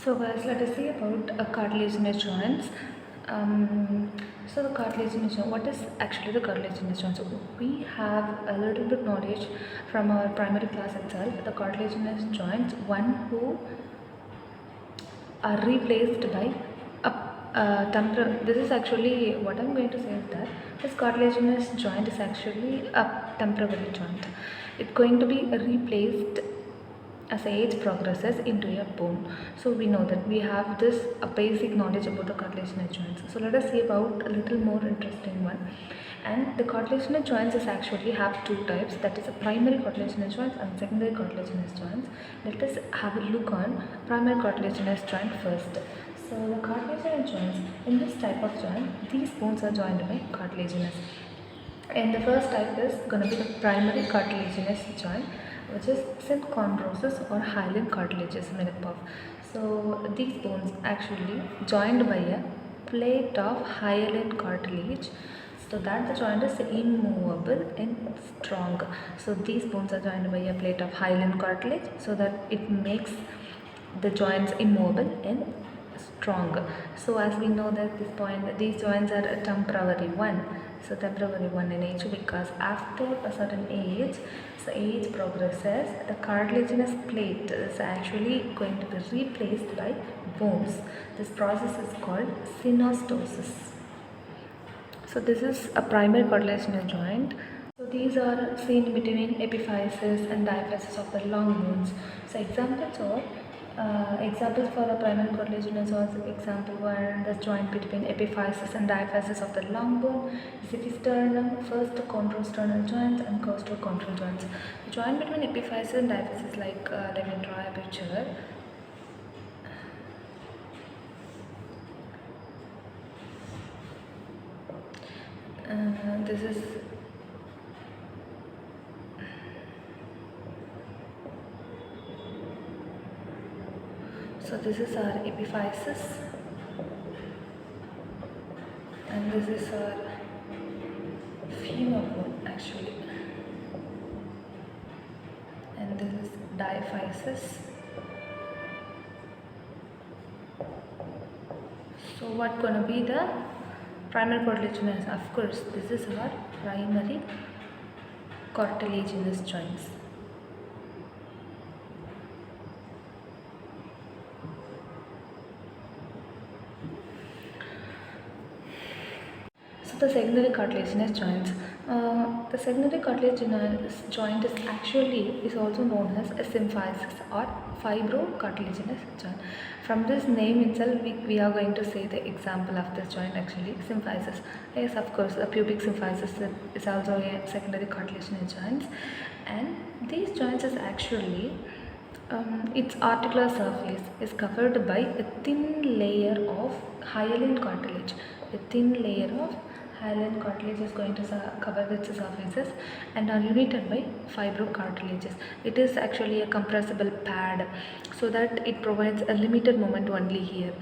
So guys, let us see about cartilaginous joints. So the cartilaginous joint, what is actually the cartilaginous joint? So we have a little bit knowledge from our primary class itself. The cartilaginous joints, one who are replaced by a temporal. This is actually what I'm going to say is that this cartilaginous joint is actually a temporary joint. It's going to be replaced as age progresses into a bone. So we know that we have this basic knowledge about the cartilaginous joints. So let us see about a little more interesting one. And the cartilaginous joints is actually have two types, that is a primary cartilaginous joints and secondary cartilaginous joints. Let us have a look on primary cartilaginous joint first. So the cartilaginous joints, in this type of joint, these bones are joined by cartilaginous. And the first type is going to be the primary cartilaginous joint, which is synchondrosis or hyaline cartilages made up of. So these bones actually joined by a plate of hyaline cartilage, so that the joint is immovable and strong. So these bones are joined by a plate of hyaline cartilage, so that it makes the joints immobile and strong. So as we know that this point, these joints are a temporary one. So temporary one in age, because after a certain age, so age progresses, the cartilaginous plate is actually going to be replaced by bones. This process is called synostosis. So this is a primary cartilaginous joint. So these are seen between epiphysis and diaphysis of the long bones. So examples for the primary cartilaginous joints. Example one, the joint between epiphysis and diaphysis of the long bone is the sternum, first chondrosternal joints and costochondral joints. The joint between epiphysis and diaphysis, like let me draw a picture. This is so this is our epiphysis, and this is our femur bone actually, and this is diaphysis. So what gonna be the primary cartilaginous? Of course, this is our primary cartilaginous joints. So the secondary cartilaginous joints. The secondary cartilaginous joint is also known as a symphysis or fibrocartilaginous joint. From this name itself, we are going to say the example of this joint actually, symphysis. Yes, of course, the pubic symphysis is also a secondary cartilaginous joint, and these joints is actually its articular surface is covered by a thin layer of hyaline cartilage. A thin layer of hyaline cartilage is going to cover its surfaces and are united by fibrocartilages. It is actually a compressible pad, so that it provides a limited movement only here.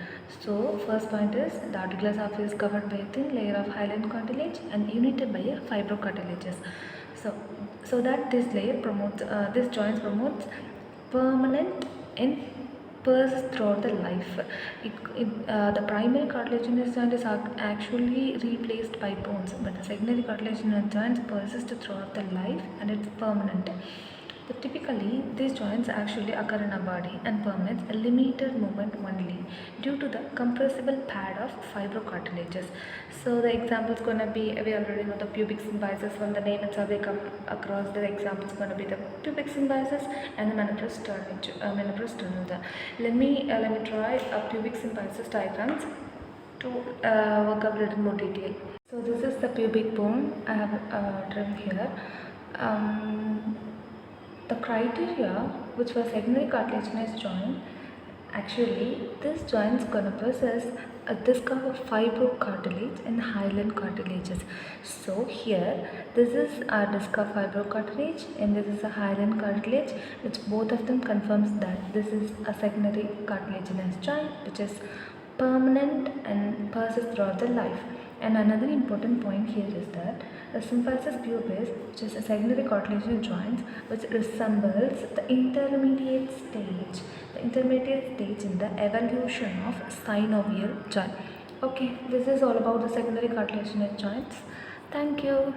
So first point is the articular surface is covered by a thin layer of hyaline cartilage and united by a fibrocartilages. So that this layer promotes, this joint promotes permanent and persists throughout the life. The primary cartilaginous joint is actually replaced by bones, but the secondary cartilaginous joints persist throughout the life and it's permanent. So typically, these joints actually occur in our body and permits a limited movement only due to the compressible pad of fibrocartilages. So the example is going to be, we already know the pubic symphysis. From the name itself, we come across the example is going to be the pubic symphysis and the menaprosternal. Let me try a pubic symphysis diagrams to work out a little more detail. So this is the pubic bone I have drawn here. The criteria which was secondary cartilaginous joint, actually this joint is going to possess a disc of fibrocartilage and hyaline cartilages. So here this is a disc of fibrocartilage and this is a hyaline cartilage, which both of them confirms that this is a secondary cartilaginous joint which is permanent and persists throughout the life. And another important point here is that The symphysis pubis, which is a secondary cartilaginous joint, which resembles the intermediate stage in the evolution of synovial joint. Okay, this is all about the secondary cartilaginous joints. Thank you.